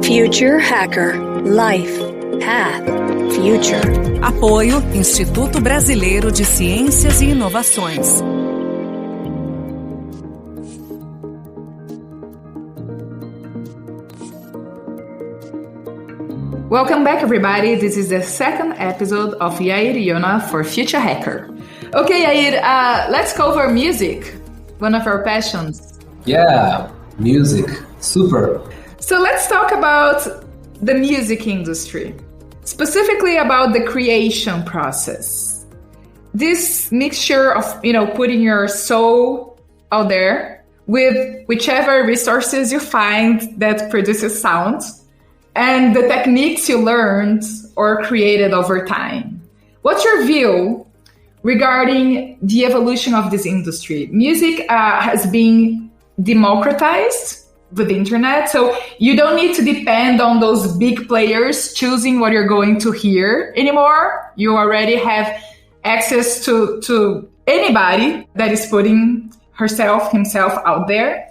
Future Hacker Life Path Future. Apoio Instituto Brasileiro de Ciências e Inovações. Welcome back, everybody. This is the second episode of Yair Yona for Future Hacker. Okay, Yair, let's cover music, one of our passions. Yeah, music. Super. So let's talk about the music industry, specifically about the creation process. This mixture of, putting your soul out there with whichever resources you find that produces sound, and the techniques you learned or created over time. What's your view regarding the evolution of this industry? Music has been democratized with the internet, so you don't need to depend on those big players choosing what you're going to hear anymore. You already have access to anybody that is putting himself out there.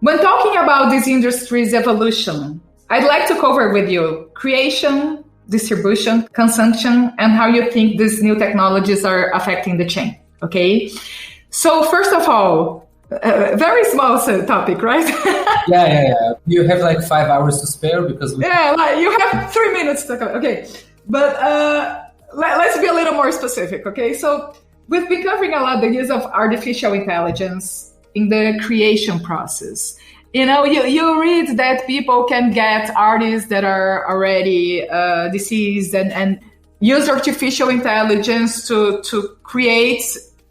When talking about this industry's evolution, I'd like to cover with you creation, distribution, consumption, and how you think these new technologies are affecting the chain, okay? So first of all, very small topic, right? Yeah. You have like 5 hours to spare because you have 3 minutes to cover, okay. But let's be a little more specific, okay? So we've been covering a lot the use of artificial intelligence in the creation process. You read that people can get artists that are already deceased and use artificial intelligence to create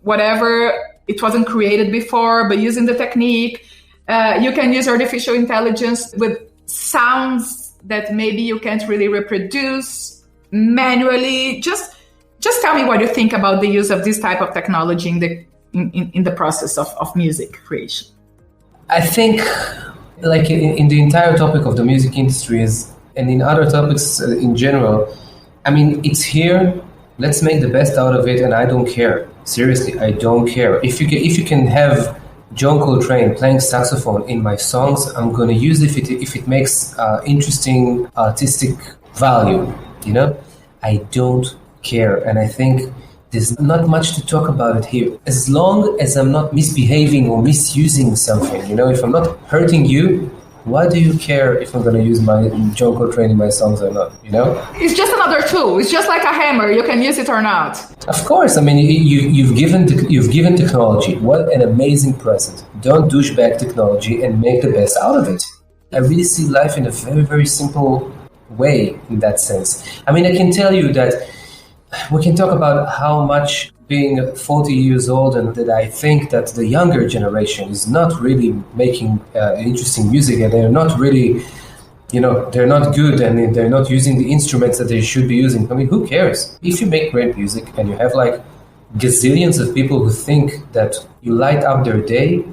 whatever it wasn't created before, but using the technique. You can use artificial intelligence with sounds that maybe you can't really reproduce manually. Just tell me what you think about the use of this type of technology in the process of music creation. I think, like in the entire topic of the music industry and in other topics in general, I mean, it's here. Let's make the best out of it, and I don't care. Seriously, I don't care. If you can have John Coltrane playing saxophone in my songs, I'm going to use it if it makes interesting artistic value. I don't care, and I think there's not much to talk about it here. As long as I'm not misbehaving or misusing something, if I'm not hurting you, why do you care if I'm going to use my John Coltrane in my songs or not, It's just another tool. It's just like a hammer. You can use it or not. Of course. I mean, you've given technology. What an amazing present. Don't douchebag technology and make the best out of it. I really see life in a very, very simple way in that sense. I mean, I can tell you that we can talk about how much being 40 years old and that I think that the younger generation is not really making interesting music, and they're not really, they're not good, and they're not using the instruments that they should be using. I mean, who cares? If you make great music and you have like gazillions of people who think that you light up their day,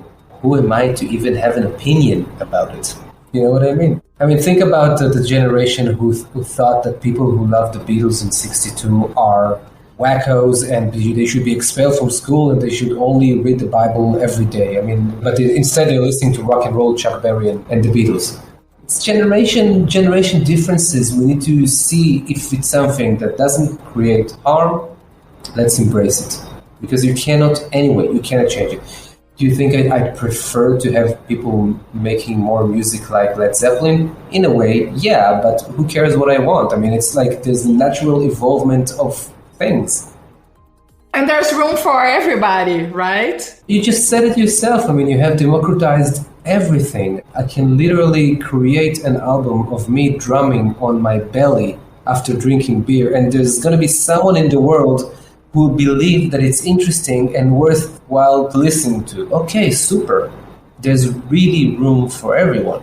who am I to even have an opinion about it? You know what I mean? I mean, think about the generation who thought that people who loved the Beatles in '62 are wackos and they should be expelled from school and they should only read the Bible every day. I mean, but instead they're listening to rock and roll, Chuck Berry and the Beatles. It's generation differences. We need to see if it's something that doesn't create harm. Let's embrace it, because you cannot change it. Do you think I'd prefer to have people making more music like Led Zeppelin? In a way, yeah, but who cares what I want? I mean, it's like there's natural evolvement of things. And there's room for everybody, right? You just said it yourself. I mean, you have democratized everything. I can literally create an album of me drumming on my belly after drinking beer, and there's going to be someone in the world who believe that it's interesting and worthwhile to listen to. Okay, super. There's really room for everyone.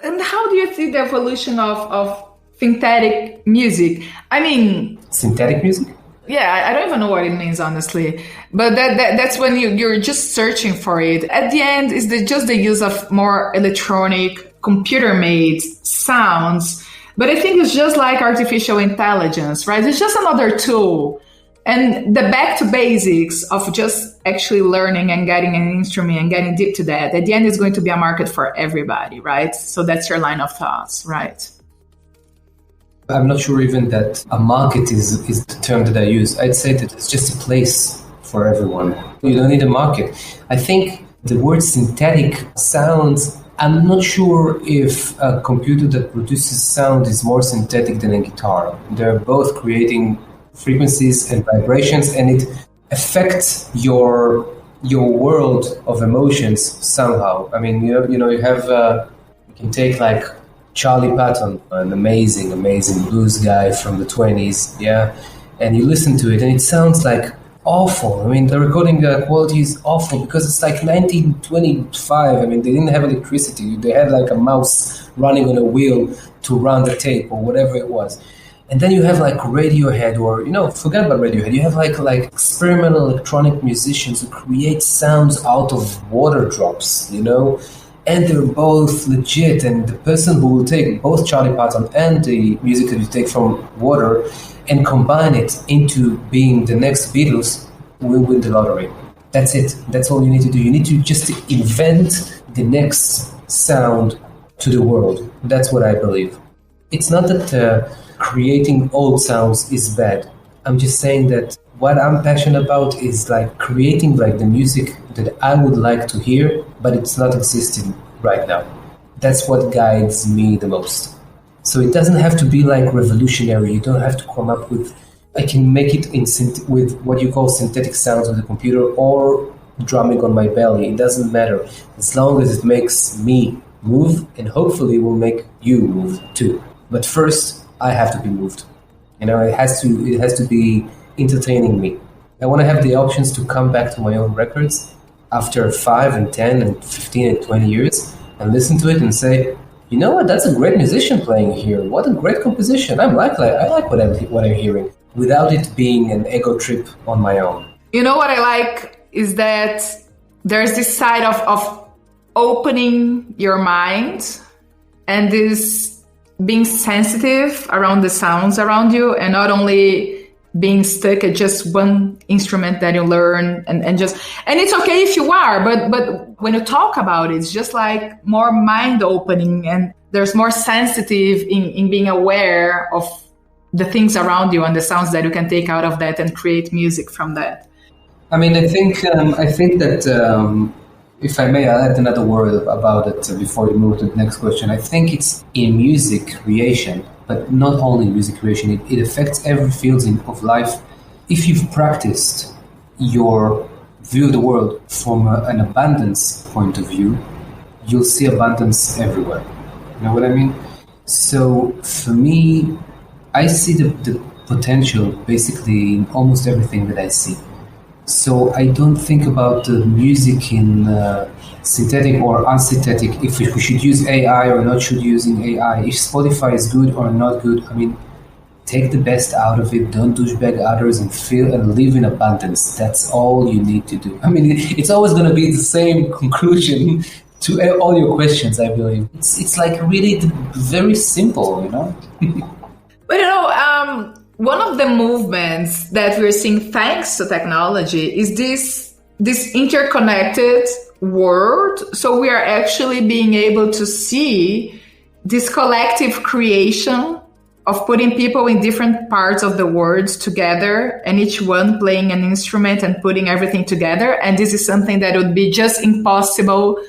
And how do you see the evolution of synthetic music? I mean... Synthetic music? Yeah, I don't even know what it means, honestly. But that's when you're just searching for it. At the end, it's just the use of more electronic, computer-made sounds. But I think it's just like artificial intelligence, right? It's just another tool. And the back to basics of just actually learning and getting an instrument and getting deep to that, at the end, it's going to be a market for everybody, right? So that's your line of thoughts, right? I'm not sure even that a market is the term that I use. I'd say that it's just a place for everyone. You don't need a market. I think the word synthetic sounds, I'm not sure if a computer that produces sound is more synthetic than a guitar. They're both creating frequencies and vibrations, and it affects your world of emotions somehow. I mean, you can take like Charlie Patton, an amazing blues guy from the 20s, yeah, and you listen to it and it sounds like awful. I mean, the recording quality is awful because it's like 1925. I mean, they didn't have electricity. They had like a mouse running on a wheel to run the tape or whatever it was. And then you have like Radiohead, or, forget about Radiohead. You have like experimental electronic musicians who create sounds out of water drops, and they're both legit. And the person who will take both Charlie Patton and the music that you take from water and combine it into being the next Beatles will win the lottery. That's it. That's all you need to do. You need to just invent the next sound to the world. That's what I believe. It's not that creating old sounds is bad. I'm just saying that what I'm passionate about is like creating like the music that I would like to hear, but it's not existing right now. That's what guides me the most. So it doesn't have to be like revolutionary. You don't have to come up with, I can make it with what you call synthetic sounds with the computer or drumming on my belly. It doesn't matter. As long as it makes me move, and hopefully will make you move too. But first, I have to be moved. It has to be entertaining me. I want to have the options to come back to my own records after 5 and 10 and 15 and 20 years and listen to it and say, you know what, that's a great musician playing here. What a great composition. I like what I'm hearing, without it being an ego trip on my own. You know what I like is that there's this side of opening your mind and this being sensitive around the sounds around you, and not only being stuck at just one instrument that you learn and it's okay if you are, but when you talk about it, it's just like more mind opening, and there's more sensitive in being aware of the things around you and the sounds that you can take out of that and create music from that. I mean, I think that if I may, I'll add another word about it before we move to the next question. I think it's in music creation, but not only music creation. It affects every field of life. If you've practiced your view of the world from an abundance point of view, you'll see abundance everywhere. You know what I mean? So for me, I see the potential basically in almost everything that I see. So I don't think about the music in synthetic or unsynthetic, if we should use AI or not should using AI, if Spotify is good or not good. I mean, take the best out of it, don't douchebag others, and feel and live in abundance. That's all you need to do. I mean, it's always going to be the same conclusion to all your questions, I believe. It's like really very simple, But one of the movements that we're seeing thanks to technology is this interconnected world. So we are actually being able to see this collective creation of putting people in different parts of the world together, and each one playing an instrument and putting everything together. And this is something that would be just impossible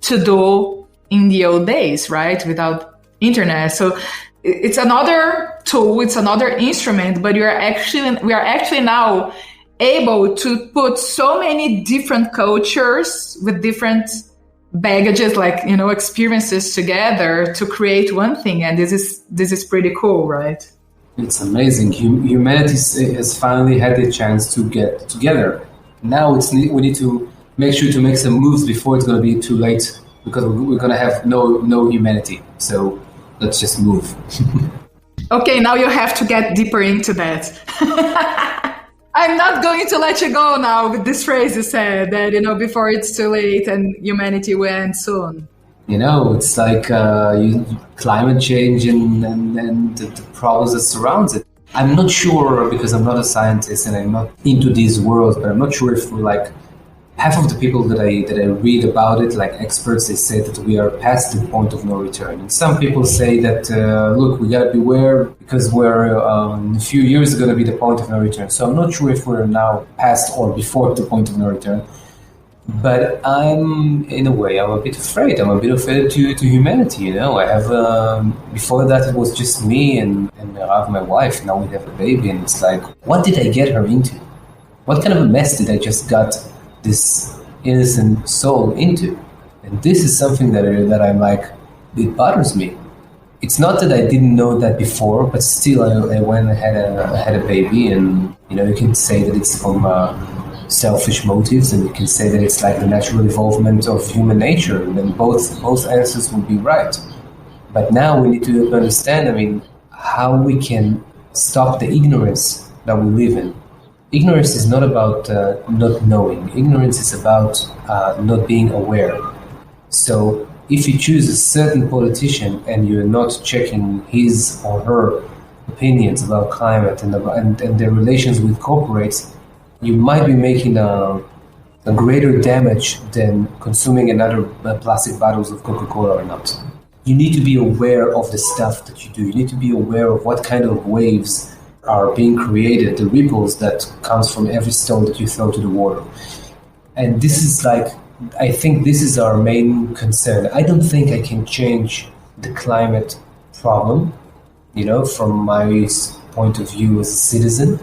to do in the old days, right? Without internet. So it's another tool, it's another instrument, but we are actually now able to put so many different cultures with different baggages, experiences together to create one thing. And this is pretty cool, right? It's amazing. Humanity has finally had the chance to get together. Now we need to make sure to make some moves before it's going to be too late, because we're going to have no humanity. So let's just move. Okay, now you have to get deeper into that. I'm not going to let you go now with this phrase you said, that, before it's too late and humanity will end soon. It's like climate change and the problems that surrounds it. I'm not sure, because I'm not a scientist and I'm not into these worlds, but I'm not sure if we're like half of the people that I read about it, like experts, they say that we are past the point of no return. And some people say that, look, we got to beware because we're in a few years going to be the point of no return. So I'm not sure if we're now past or before the point of no return. But in a way, I'm a bit afraid. I'm a bit afraid to humanity, I have, before that it was just me and I have my wife. Now we have a baby and it's like, what did I get her into? What kind of a mess did I just got this innocent soul into? And this is something that I'm like, it bothers me. It's not that I didn't know that before, but still I went and had a baby, and you can say that it's from selfish motives, and you can say that it's like the natural evolvement of human nature, and then both answers will be right. But now we need to understand, how we can stop the ignorance that we live in. Ignorance is not about not knowing. Ignorance is about not being aware. So if you choose a certain politician and you're not checking his or her opinions about climate and their relations with corporates, you might be making a greater damage than consuming another plastic bottles of Coca-Cola or not. You need to be aware of the stuff that you do. You need to be aware of what kind of waves are being created, the ripples that comes from every stone that you throw to the water. And this is I think this is our main concern. I don't think I can change the climate problem, from my point of view as a citizen,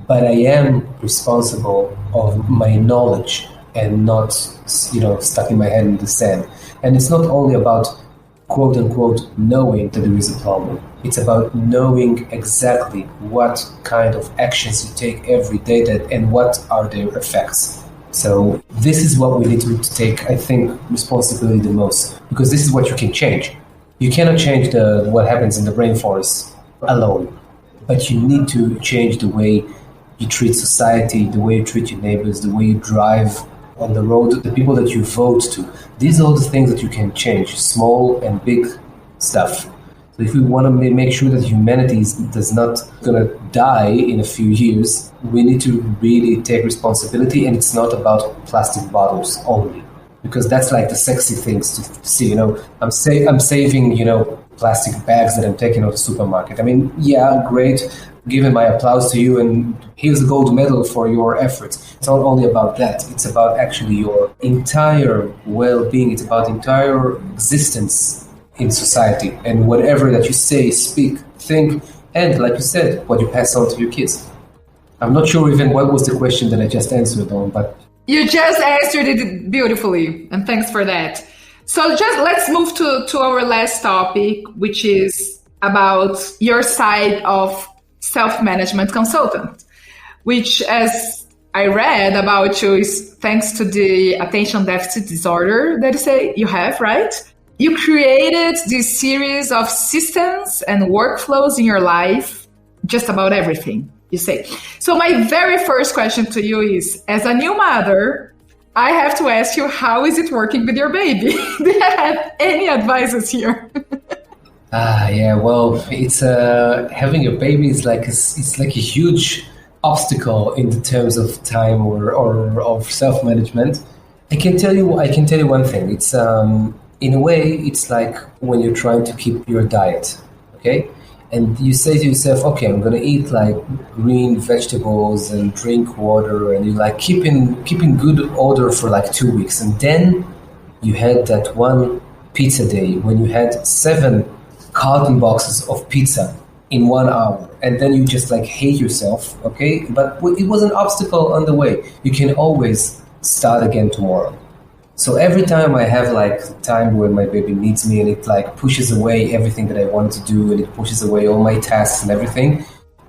but I am responsible of my knowledge and not, stucking my head in the sand. And it's not only about quote unquote knowing that there is a problem. It's about knowing exactly what kind of actions you take every day and what are their effects. So this is what we need to take, I think, responsibility the most, because this is what you can change. You cannot change what happens in the rainforest alone, but you need to change the way you treat society, the way you treat your neighbors, the way you drive on the road, the people that you vote to. These are all the things that you can change, small and big stuff. So if we want to make sure that humanity is not going to die in a few years, we need to really take responsibility, and it's not about plastic bottles only, because that's like the sexy things to see. I'm saving plastic bags that I'm taking out of the supermarket. Yeah, great. Giving my applause to you, and here's a gold medal for your efforts. It's not only about that. It's about actually your entire well-being. It's about entire existence in society, and whatever that you say, speak, think, and like you said, what you pass on to your kids. I'm not sure even what was the question that I just answered on, but you just answered it beautifully, and thanks for that. So let's move to our last topic, which is about your side of self-management consultant, which, as I read about you, is thanks to the attention deficit disorder that you say you have, right? You created this series of systems and workflows in your life, just about everything, you say. So my very first question to you is, as a new mother, I have to ask you, how is it working with your baby? Do you have any advices here? Yeah, well, it's having a baby is it's like a huge obstacle in the terms of time or of self-management. I can tell you one thing. It's in a way, it's like when you're trying to keep your diet, okay? And you say to yourself, okay, I'm going to eat like green vegetables and drink water, and you like keeping good order for like 2 weeks. And then you had that one pizza day when you had 7 carton boxes of pizza in 1 hour, and then you just like hate yourself, okay? But it was an obstacle on the way. You can always start again tomorrow. So every time I have like time where my baby needs me and it like pushes away everything that I want to do, and it pushes away all my tasks and everything,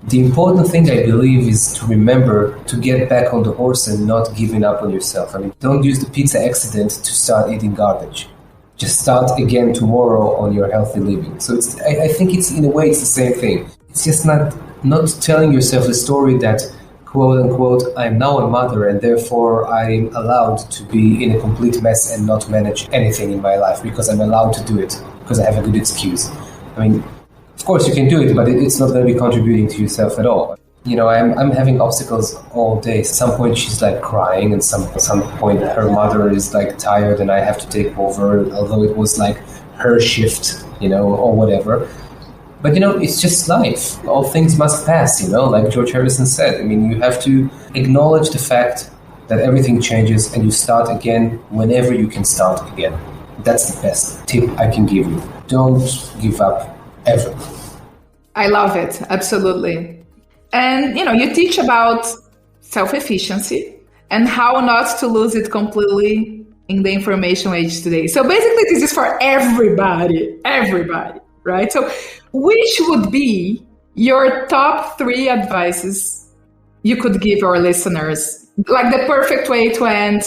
the important thing I believe is to remember to get back on the horse and not giving up on yourself. Don't use the pizza accident to start eating garbage. Just start again tomorrow on your healthy living. So I think it's in a way it's the same thing. It's just not telling yourself the story that quote unquote I'm now a mother and therefore I'm allowed to be in a complete mess and not manage anything in my life because I'm allowed to do it because I have a good excuse. Of course you can do it, but it's not going to be contributing to yourself at all. I'm having obstacles all day. At some point she's like crying, and some point her mother is like tired and I have to take over, although it was like her shift, or whatever. But it's just life. All things must pass, like George Harrison said. I mean, you have to acknowledge the fact that everything changes and you start again whenever you can start again. That's the best tip I can give you. Don't give up ever. I love it. Absolutely. And, you teach about self-efficiency and how not to lose it completely in the information age today. So basically, this is for everybody, right? So which would be your top 3 advices you could give our listeners? Like the perfect way to end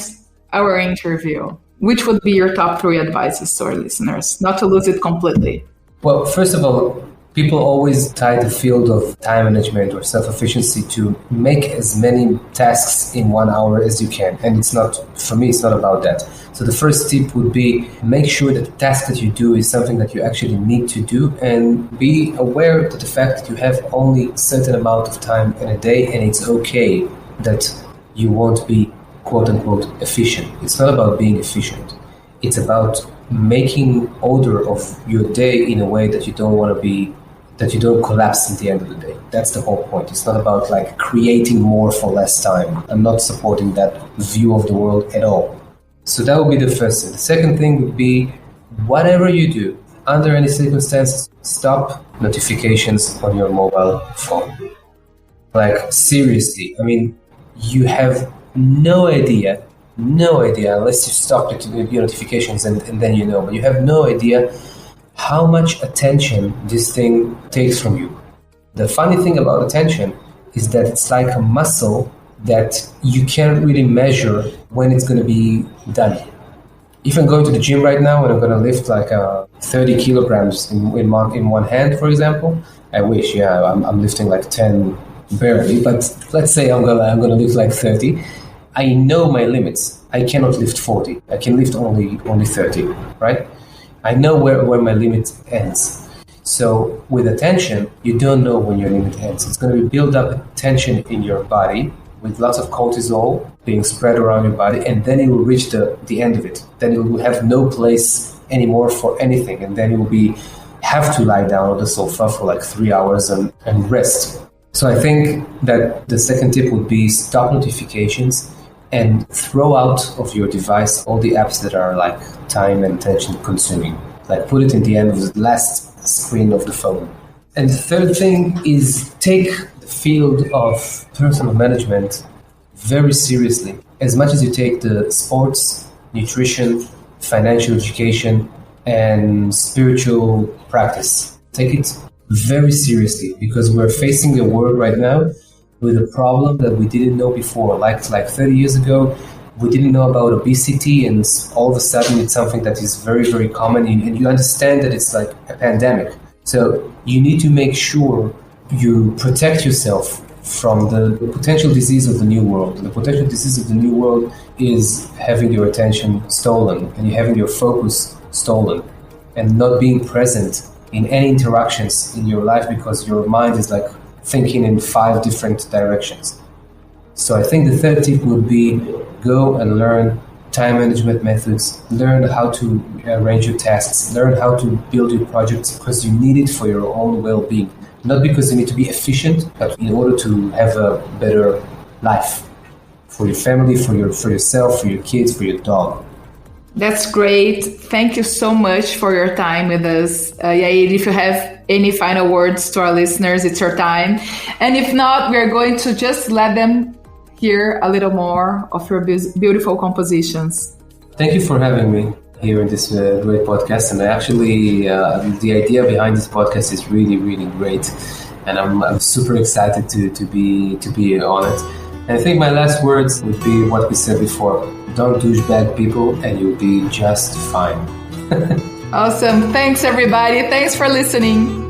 our interview. Which would be your top 3 advices to our listeners, not to lose it completely? Well, first of all, people always tie the field of time management or self-efficiency to make as many tasks in 1 hour as you can. And for me, it's not about that. So the first tip would be make sure that the task that you do is something that you actually need to do, and be aware that the fact that you have only a certain amount of time in a day, and it's okay that you won't be quote unquote efficient. It's not about being efficient. It's about making order of your day in a way that you don't collapse at the end of the day. That's the whole point. It's not about like creating more for less time. I'm not supporting that view of the world at all. So that would be the first thing. The second thing would be, whatever you do, under any circumstances, stop notifications on your mobile phone. Like, seriously. I mean, you have no idea, unless you stop your notifications and then but you have no idea how much attention this thing takes from you. The funny thing about attention is that it's like a muscle that you can't really measure when it's going to be done. If I'm going to the gym right now and I'm going to lift like 30 kilograms in one hand, for example, I wish, I'm lifting like 10 barely, but let's say I'm gonna lift like 30. I know my limits. I cannot lift 40. I can lift only 30, right? I know where my limit ends. So with attention, you don't know when your limit ends. It's going to be build up tension in your body with lots of cortisol being spread around your body, and then it will reach the end of it. Then it will have no place anymore for anything, and then you will have to lie down on the sofa for like 3 hours and rest. So I think that the second tip would be stop notifications and throw out of your device all the apps that are like time and attention consuming. Like put it in the end of the last screen of the phone. And the third thing is take the field of personal management very seriously. As much as you take the sports, nutrition, financial education, and spiritual practice. Take it very seriously, because we're facing a world right now with a problem that we didn't know before. Like 30 years ago, we didn't know about obesity, and all of a sudden it's something that is very, very common, and you understand that it's like a pandemic. So you need to make sure you protect yourself from the potential disease of the new world. The potential disease of the new world is having your attention stolen, and having your focus stolen, and not being present in any interactions in your life because your mind is like thinking in 5 different directions. So I think the third tip would be go and learn time management methods, learn how to arrange your tasks, learn how to build your projects, because you need it for your own well-being. Not because you need to be efficient, but in order to have a better life for your family, for yourself, for your kids, for your dog. That's great. Thank you so much for your time with us. Yair, if you have any final words to our listeners, it's your time. And if not, we're going to just let them hear a little more of your beautiful compositions. Thank you for having me here in this great podcast. And actually, the idea behind this podcast is really, really great. And I'm super excited to be on it. And I think my last words would be what we said before. Don't douchebag people and you'll be just fine. Awesome. Thanks, everybody. Thanks for listening.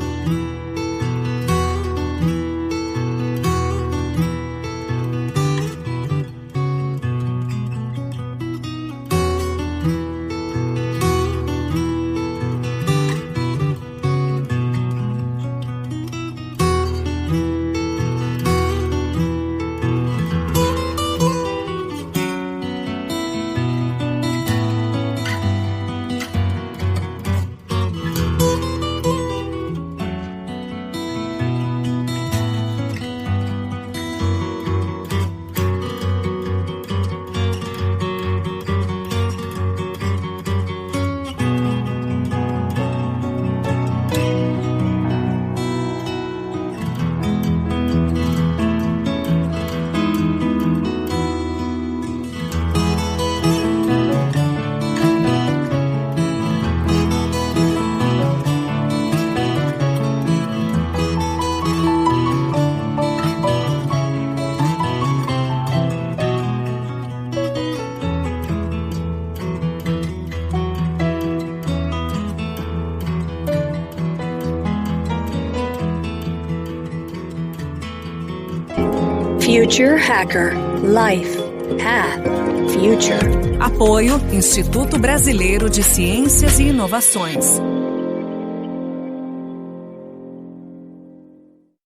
Future Hacker. Life, Path, Future. Apoio Instituto Brasileiro de Ciências e Inovações.